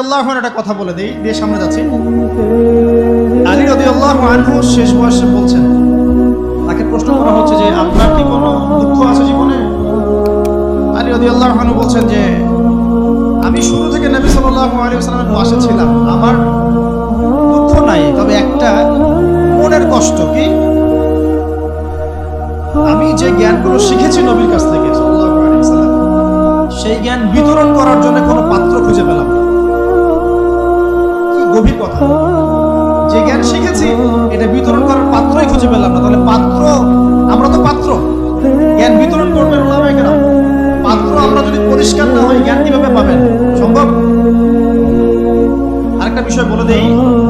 আল্লাহু একটা কথা বলে দেই, দিয়ে সামনে যাচ্ছি। আলী রাদিয়াল্লাহু আনহু শেষ বয়সে বলছেন, তাকে প্রশ্ন করা হচ্ছে যে আপনার কি কোনো দুঃখ আছে জীবনে? আলী রাদিয়াল্লাহু আনহু বলছেন যে আমি শুরু থেকে নবী সাল্লাল্লাহু আলাইহি ওয়াসাল্লামের পাশে ছিলাম, আমার দুঃখ নাই, তবে একটা মনের কষ্ট। কি? আমি যে জ্ঞানগুলো শিখেছি নবীর কাছ থেকে সাল্লাল্লাহু আলাইহি ওয়াসাল্লাম, সেই জ্ঞান বিতরণ করার জন্য কোনো পাত্র খুঁজে পেলাম না। গভীর কথা, যে জ্ঞান শিখেছি এটা বিতরণ করার পাত্রই খুঁজে পেলাম না। তাহলে পাত্র, আমরা তো পাত্র, জ্ঞান বিতরণ করবেন ওলামায়ে কেরাম। পাত্র আমরা যদি পরিষ্কার না হই, জ্ঞান কিভাবে পাবেন? সম্ভব? আরেকটা বিষয় বলে দেই,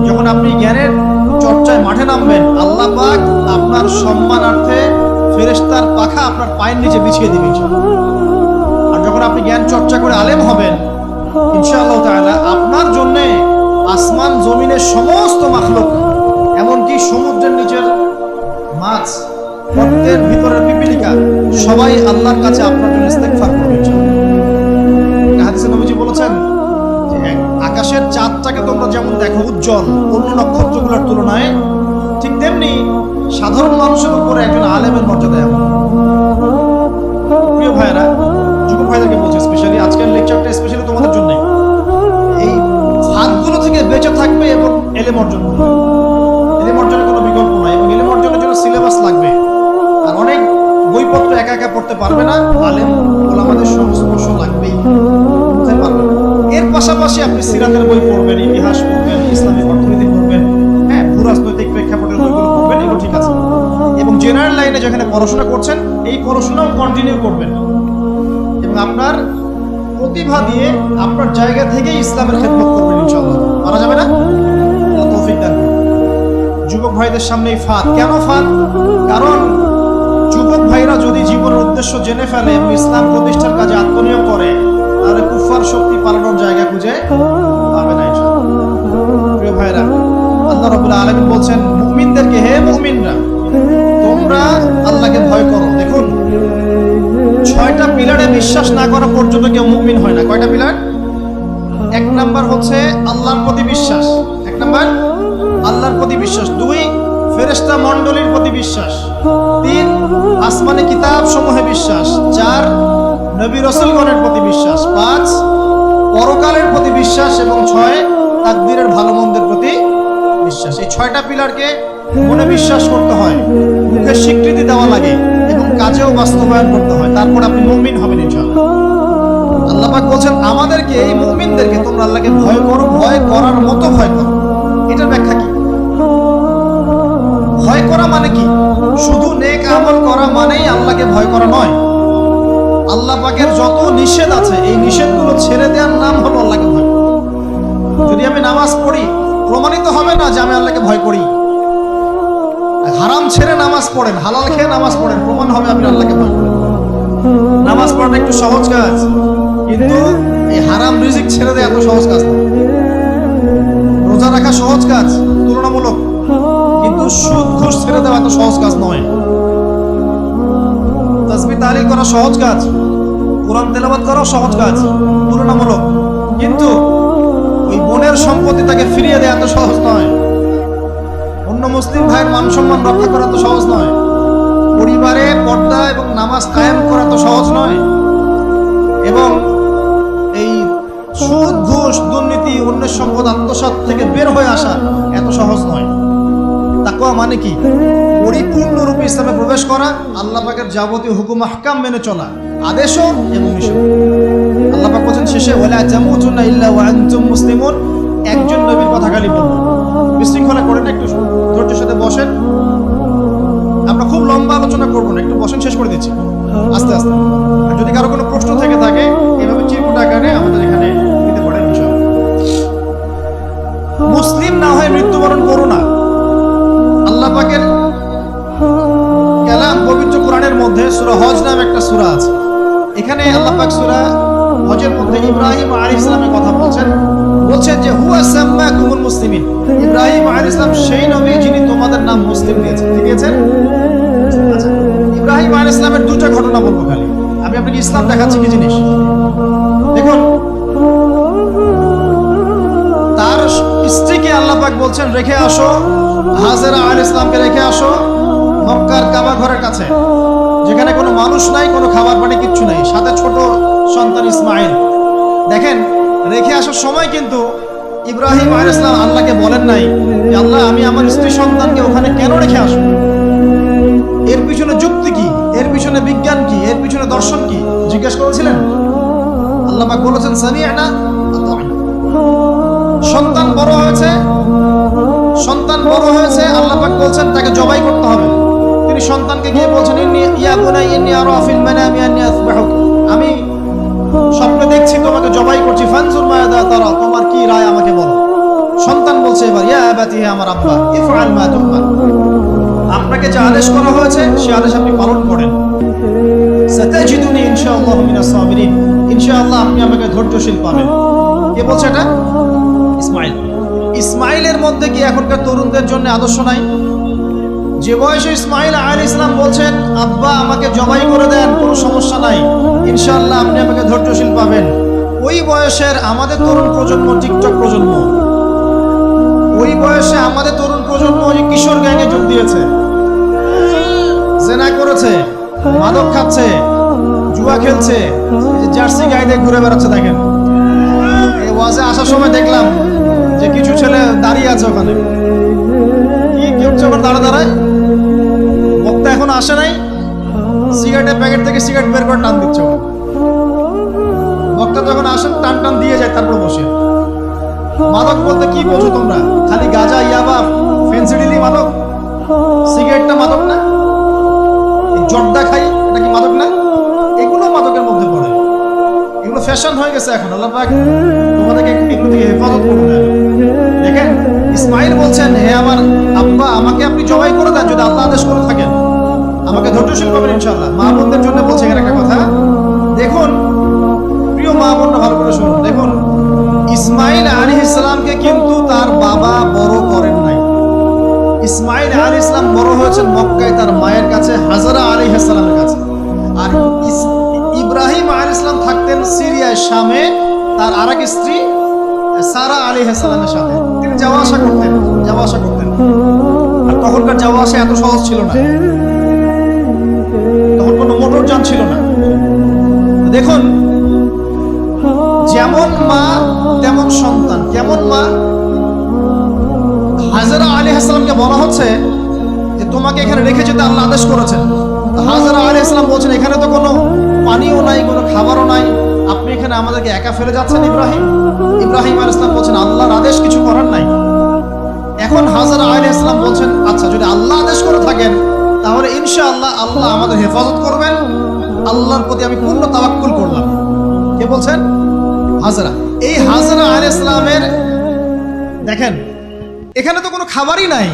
যখন আপনি জ্ঞানের চর্চায় মাঠে নামবেন, আল্লাহ পাক আপনার সম্মানার্থে ফেরেশতার পাখা আপনার পায়ের নিচে বিছিয়ে দিবেন। আর যখন আপনি জ্ঞান চর্চা করে আলেম হবেন, ইনশাআল্লাহ তাআলা আপনার জন্য আসমান জমিনের সমস্ত মাখলুক, এমনকি সমুদ্রের নিচের মাছ, গর্তের ভিতরের পিপীলিকা, সবাই আল্লাহর কাছে আপনার জন্য ইস্তেগফার করবে। হাদিসে নবীজি বলেছেন যে আকাশের চাঁদটাকে তোমরা যেমন দেখো উজ্জ্বল অন্য নক্ষত্রগুলোর তুলনায়, ঠিক তেমনি সাধারণ মানুষের উপরে একজন আলেমের মর্যাদা এমন। প্রিয় ভাইয়েরা, যুবক ভাইদেরকে বলছি, স্পেশালি আজকের লেকচারটা স্পেশালি তোমাদের জন্য। এই ফাঁদগুলো থেকে বেঁচে থাকবে এবং এলেম অর্জন করবে। এলেম অর্জনের কোনো বিকল্প নাই, এবং এলেম অর্জনের জন্য সিলেবাস লাগবে। আর অনেক বইপত্র একা একা পড়তে পারবে না, আলেম ওলামাদের সংস্পর্শ লাগবেই, বুঝতে পারবেন। এর পাশাপাশি আপনি সিরাতের বই পড়বেন, ইতিহাস পড়বেন, ইসলামিক অর্থনীতি পড়বেন, হ্যাঁ, ভূরাজনৈতিক প্রেক্ষাপটের বইগুলো পড়বেন, এগুলো ঠিক আছে। এবং জেনারেল লাইনে যেখানে পড়াশোনা করছেন, এই পড়াশোনাও কন্টিনিউ করবেন, এবং আপনার প্রতিভা দিয়ে আপনার জায়গা থেকে ইসলামের খেদমত করবেন ইনশাআল্লাহ। মারা যাবে না? আল্লাহ তৌফিক দান করুন। যুবক ভাইদের সামনে এই ফাঁদ। কেন ফাঁদ? কারণ যুবক ভাইরা যদি জীবনের উদ্দেশ্য জেনে ফেলে এবং ইসলাম প্রতিষ্ঠার কাজে আত্মনিয়োগ করে, তাহলে কুফার শক্তি পালানোর জায়গা খুঁজে পাবে না ইনশাআল্লাহ। প্রিয় ভাইরা, আল্লাহ রাব্বুল আলামিন বলছেন মুমিনদেরকে, হে মুমিনরা, তোমরা আল্লাহকে ভয় করো। দেখুন, 6টা পিলারে বিশ্বাস না করা পর্যন্ত কেউ মুমিন হয় না। কয়টা পিলার? 1 নাম্বার হচ্ছে আল্লাহর প্রতি বিশ্বাস। 1 নাম্বার আল্লাহর প্রতি বিশ্বাস। 2 ফেরেশতা মণ্ডলীর প্রতি বিশ্বাস। 3 আসমানি কিতাব সমূহে বিশ্বাস। 4 নবী রাসূলগণের প্রতি বিশ্বাস। 5 পরকালের প্রতি বিশ্বাস। এবং 6 তাকদীরের ভালো মন্দের প্রতি বিশ্বাস। এই 6টা পিলারকে মনে বিশ্বাস করতে হয়, মুখে স্বীকৃতি দেওয়া লাগে, এবং কাজেও বাস্তবায়ন করতে হয়। তারপর আপনি মুমিন হবেন ইনশাআল্লাহ। আল্লাহ পাক বলছেন আমাদেরকে, এই মুমিনদেরকে, তোমরা আল্লাহকে ভয় করো, ভয় করার মতো ভয় করো। এটার ব্যাখ্যা কি? ভয় করা মানে কি? শুধু নেক আমল করা মানেই আল্লাহকে ভয় করা নয়। আল্লাহ পাকের যত নিষেধ আছে, এই নিষেধগুলো ছেড়ে দেওয়ার নাম হলো আল্লাহকে ভয়। যদি আমি নামাজ পড়ি, প্রমাণিত হবে না যে আমি আল্লাহকে ভয় করি। হারাম ছেড়ে নামাজ পড়েন, হালাল খেয়ে নামাজ পড়েন, প্রমাণ হবে আপনি আল্লাহকে ভয় করেন। নামাজ পড়াটা একটু সহজ কাজ, কিন্তু এই হারাম রিজিক ছেড়ে দেয় এত সহজ কাজ না। রোজা রাখা সহজ কাজ তুলনামূলক, কিন্তু সুদ ঘুষ ছেড়ে দেওয়া এত সহজ কাজ নয়। তাসবিহ তাহলিল করা সহজ কাজ, কোরআন তেলাওয়াত করাও সহজ কাজ তুলনামূলক, কিন্তু ওই বোনের সম্পত্তি তাকে ফিরিয়ে দেওয়া এত সহজ নয়। অন্য মুসলিম ভাইয়ের মান সম্মান রক্ষা করা তো সহজ নয়। পরিবারে পর্দা এবং নামাজ কায়েম করা তো সহজ নয়। এবং এই সুদ ঘুষ দুর্নীতি অন্যের সম্পদ আত্মসাৎ থেকে বের হয়ে আসা এত সহজ নয়। তাকওয়া মানে কি? পরিপূর্ণরূপে ইসলামে প্রবেশ করা, আল্লাহ পাকের যাবতীয় হুকুম আহকাম মেনে চলা, আদেশও এবং নিষেধ। আল্লাহ পাক বলেন শেষে, ওয়ালা তামুতুন্না ইল্লা ওয়া আনতুম মুসলিমুন। একজন নবীর কথা খালি বলবো, বিশৃঙ্খলা করেন, একটু ধৈর্যের সাথে বসেন। আমরা খুব লম্বা আলোচনা করবো না, একটু বসেন, শেষ করে দিচ্ছি আস্তে আস্তে। আর যদি কারো কোনো প্রশ্ন থেকে থাকে, এভাবে চিরকুট আকারে আমাদের এখানে দিতে পারেন ইনশাআল্লাহ। মুসলিম না হয়ে মৃত্যুবরণ করো না। আল্লাহ পাকের কালাম পবিত্র কোরআনের মধ্যে সূরা হজ নামে একটা সূরা আছে। এখানে আল্লাহ পাক সূরা হজের মধ্যে ইব্রাহিম আলাইহিস সালামের কথা বলছেন যে হুয়া সাম্মাকুমুল মুসলিমিন। ইব্রাহিম আলাইহিস সালাম সেই নবী যিনি তোমাদের নাম মুসলিম দিয়েছেন। ঠিক আছে? আচ্ছা, ইব্রাহিম আলাইহিস সালামের 2টা ঘটনা বলবো খালি, আমি আপনাকে ইসলাম দেখাচ্ছি কি জিনিস। দেখুন, পাক বলছেন রেখে আসো হাজেরা আলাইহিস সালামকে, রেখে আসো মক্কার কাবা ঘরের কাছে, যেখানে কোনো মানুষ নাই, কোনো খাবার পানি কিচ্ছু নাই, সাথে ছোট সন্তান ইসমাইল। দেখেন, রেখে আসার সময় কিন্তু ইব্রাহিম আলাইহিস সালাম আল্লাহকে বলেন নাই যে আল্লাহ আমি আমার স্ত্রী সন্তানকে ওখানে কেন রেখে আসবো, এর পিছনে যুক্তি কি, এর পিছনে বিজ্ঞান কি, এর পিছনে দর্শন কি জিজ্ঞেস করেছিলেন? আল্লাহ পাক বলেছেন সামি'না আতা'না। সন্তান বড় হয়েছে, আল্লাহ পাক বলছেন তাকে জবাই করতে হবে। তিনি সন্তানকে গিয়ে বলছেন ইয়া বুনাই ইন্নী আরা ফিল মানামি আন্নী আসবাহুক, আমি স্বপ্নে দেখছি তোমাকে জবাই করছি, ফানজুর মাযা তারা, তোমার কি রায় আমাকে বলো। সন্তান বলছে এবার ইয়া আবাতি, হে আমার আব্বা, ইফআল মা তুমার, আপনাকে যে আদেশ করা হয়েছে সে আদেশ আপনি পালন করেন। সাতাজিদুনি ইনশাআল্লাহু মিনাস সাবিরিন, ইনশাআল্লাহ আপনি আমাকে ধৈর্যশীল পাবেন। কে বলছে এটা? ইসমাইল। ইসমাইলের মধ্যে কি এখনকার তরুণদের জন্য আদর্শ নাই? যে বয়সে ইসমাইল আলাইহিস সালাম বলছেন আব্বা আমাকে জবাই করে দেন, কোনো সমস্যা নাই, ইনশাআল্লাহ আপনি আমাকে ধৈর্যশীল পাবেন, ওই বয়সের আমাদের তরুণ প্রজন্ম, টিকটক প্রজন্ম, ওই বয়সে আমাদের তরুণ প্রজন্ম ওই কিশোর গ্যাংয়ে যোগ দিয়েছে, জেনা করেছে, মাদক খাচ্ছে, জুয়া খেলছে, জার্সি গাইতে ঘুরে বেড়াচ্ছে। দেখেন, এই ওয়াজে আসার সময় দেখলাম যে কিছু ছেলে দাঁড়িয়ে আছে ওখানে, কি হচ্ছে ওখানে দাঁড়ায়, বক্তা এখন আসে নাই, সিগারেটের প্যাকেট থেকে সিগারেট বের করে টান দিচ্ছে। বক্তা যখন আসেন টান টান দিয়ে যায়, তারপর বসে। মাদক বলতে কি বোঝো তোমরা? খালি গাঁজা, ইয়াবা, ফেন্সিডিলি মাদক? সিগারেটটা মাদক না? জর্দা খাই, এটা কি মাদক না? এগুলো মাদকের মধ্যে পড়ে, এগুলো ফ্যাশন হয়ে গেছে এখন। আল্লাহ পাক তোমাদেরকে এগুলো থেকে হেফাজত করুন। দেখেন, ইসমাইল বলছেন হে আমার আব্বা আমাকে আপনি জবাই করে দেন, যদি আল্লাহ আদেশ করে থাকেন, আমাকে ধৈর্যশীল পাবেন ইনশাআল্লাহ। মা বোনদের জন্য বলছে এখানে একটা কথা, দেখুন প্রিয় মা বোনরা ভালো করে শুনুন। দেখুন, ইসমাইল আলাইহিস সালামকে কিন্তু তার বাবা বড় করেন নাই। ইসমাইল আলাইহিস সালাম বড় হয়েছেন মক্কায় তার মায়ের কাছে, হাজরা আলাইহিস সালামের কাছে। আর ইব্রাহিম আলাইহিস সালাম থাকতেন সিরিয়ায়, শামে, তার আরেক স্ত্রী সারা আলাইহিস সালামের সাথে। তিনি যাওয়া আসা করতেন। আর তখনকার যাওয়া আসা এত সহজ ছিল না, তখন কোনো মোটরযান ছিল না। দেখুন, যেমন মা তেমন সন্তান। কেমন মা? হাজরা আলাইহিস সালামকে বলা হচ্ছে যে তোমাকে এখানে রেখে যেতে আল্লাহ আদেশ করেছেন। হাজরা আলাইহিস সালাম বলছেন এখানে তো কোনো পানিও নাই, কোনো খাবারও নাই, আপনি এখানে আমাদেরকে একা ফেলে যাচ্ছেন ইব্রাহিম। ইব্রাহিম আলাইহিস সালাম বলছেন আল্লাহর আদেশ, কিছু করার নাই। এখন হাজরা আলাইহিস সালাম বলছেন আচ্ছা যদি আল্লাহ আদেশ করে থাকেন তাহলে ইনশাআল্লাহ আল্লাহ আমাদের হেফাজত করবেন, আল্লাহর প্রতি আমি পূর্ণ তাওয়াক্কুল করলাম। কে বলছেন? হাজরা। এই হাজরা আলাইহিস সালামের দেখেন, এখানে তো কোনো খাবারই নাই,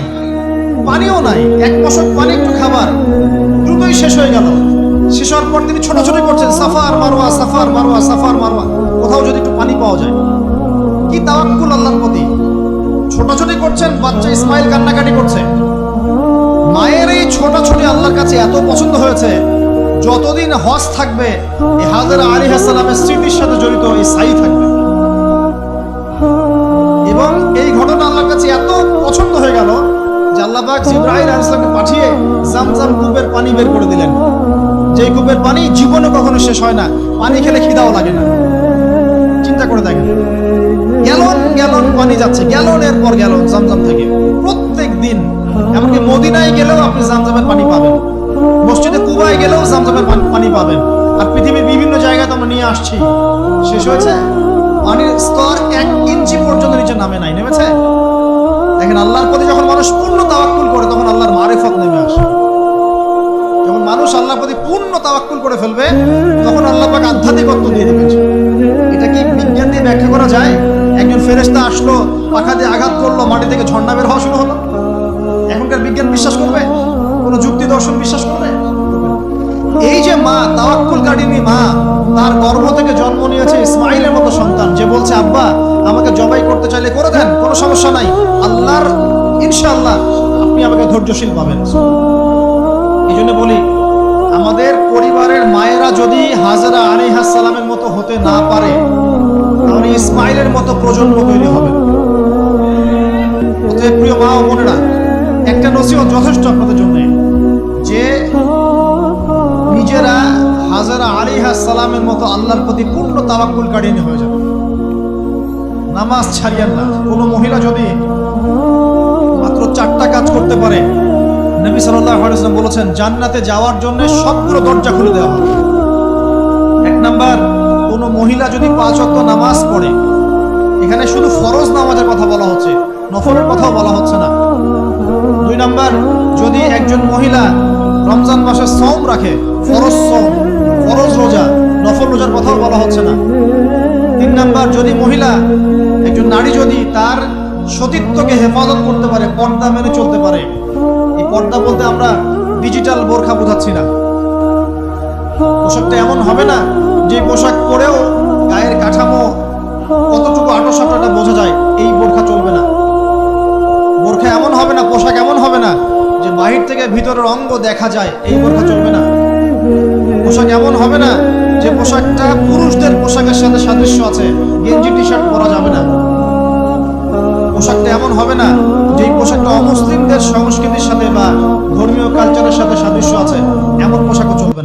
পানিও নাই, এক মশক পানি, একটু খাবার, দ্রুতই শেষ হয়ে গেল। শেষ হওয়ার পর তিনি ছোটাছুটি করছেন, suffer Marwa, suffer Marwa, suffer Marwa, কোথাও যদি একটু পানি পাওয়া যায়। কি তাওয়াক্কুল আল্লাহর প্রতি! ছোটাছুটি করছেন, বাচ্চা ইসমাইল কান্নাকাটি করছে। মায়ের এই ছোটাছুটি আল্লাহর কাছে এত পছন্দ হয়েছে, যতদিন হজ থাকবে এই হাজরা আলাইহিস সালামের স্মৃতির সাথে জড়িত এই সাই থাকবে। এবং এই ঘটনা আল্লাহর কাছে এত পছন্দ হয়ে গেল যে আল্লাহ পাক জিবরাইল আলাইহিস সালামকে পাঠিয়ে জামজাম কূপের পানি বের করে দিলেন, যে কূপের পানি জীবনে কখনো শেষ হয় না, পানি খেলে খিদাও লাগে না। চিন্তা করে দেখেন, গ্যালন গ্যালন পানি যাচ্ছে, গ্যালনের পর গ্যালন জামজাম থেকে প্রত্যেক দিন। এমনকি মদিনায় গেলেও আপনি জামজামের পানি পাবেন, মসজিদে কুবায় গেলেও জামজামের পানি পাবেন। আর পৃথিবীর বিভিন্ন জায়গায় তো আমরা নিয়ে আসছি, শেষ হয়েছে? পানির স্তর 1 ইঞ্চি পর্যন্ত নিচে নামে নাই, নেমেছে? দেখেন, আল্লাহর প্রতি যখন মানুষ পূর্ণ তাওয়াক্কুল করে তখন আল্লাহর মারিফত নেমে আসে। যখন মানুষ আল্লাহর প্রতি পূর্ণ তাওয়াক্কুল করে ফেলবে তখন আল্লাহ পাক আধ্যাত্মিকত্ব দিয়ে দেবেন। এটা কি বিজ্ঞান দিয়ে ব্যাখ্যা করা যায়? একজন ফেরেশতা আসলো, পাখা দিয়ে আঘাত করলো, মাটি থেকে ঝর্ণা বের হওয়া শুরু হলো, এখনকার বিজ্ঞান বিশ্বাস করবে? কোন যুক্তি দর্শন বিশ্বাস করবে? এই যে মা, তাওয়াক্কুলকারিনী মা, তার গর্ভ থেকে জন্ম নিয়েছে ইসমাইলের মতো সন্তান, যে বলছে আব্বা আমাকে জবাই করতে চাইলে করে দেন, কোনো সমস্যা নাই, আল্লাহর ইনশাআল্লাহ আপনি আমাকে ধৈর্যশীল পাবেন। এই জন্য বলি, আমাদের পরিবারের মায়েরা যদি হাজরা আলাইহিস সালামের মতো হতে না পারে তাহলে ইসমাইলের মতো প্রজন্ম তৈরি হবে। অতএব প্রিয় মা ও বোনেরা, একটা নসিহত যথেষ্ট আপনাদের জন্য, যে নিজেরা হাজরা আলাইহিস সালামের মতো আল্লাহর প্রতি পূর্ণ তাওয়াক্কুলকারী হয়ে যাবে। নামাজ ছাড়িয়েন না। কোনো মহিলা যদি মাত্র 4টা কাজ করতে পারে, নবী সাল্লাল্লাহু আলাইহি ওয়াসাল্লাম বলেছেন জান্নাতে যাওয়ার জন্য সবগুলো দরজা খুলে দেওয়া হবে। 1 নাম্বার, কোনো মহিলা যদি 5 ওয়াক্ত নামাজ পড়ে, এখানে শুধু ফরজ নামাজের কথা বলা হচ্ছে, নফলের কথাও বলা হচ্ছে না। 2 নাম্বার, যদি একজন মহিলা রমজান মাসে সওম রাখে, ফরজ সওম, ফরজ রোজা, নফল রোজার কথাও বলা হচ্ছে না। 3 নাম্বার, যদি মহিলা, একজন নারী যদি তার সতীত্বকে হেফাজত করতে পারে, পর্দা মেনে চলতে পারে। এই পর্দা বলতে আমরা ডিজিটাল বোরখা বোঝাচ্ছি না। পোশাকটা এমন হবে না যে পোশাক পরেও গায়ের কাঠামো কতটুকু আটোসাটাটা বোঝা যায়, এই বোরখা চলবে না। বোরখা এমন হবে না, পোশাক এমন হবে না যে বাহির থেকে ভিতরের অঙ্গ দেখা যায়, এই বোরখা চলবে না। পোশাক এমন হবে না যে পোশাকটা পুরুষদের পোশাকের সাথে সাদৃশ্য আছে, গেঞ্জি টি শার্ট পরা যাবে না। পোশাকটা এমন হবে না যে পোশাকটা অমুসলিমদের সংস্কৃতির সাথে বা ধর্মীয় কালচারের সাথে সাদৃশ্য আছে, এমন পোশাকও চলবে না।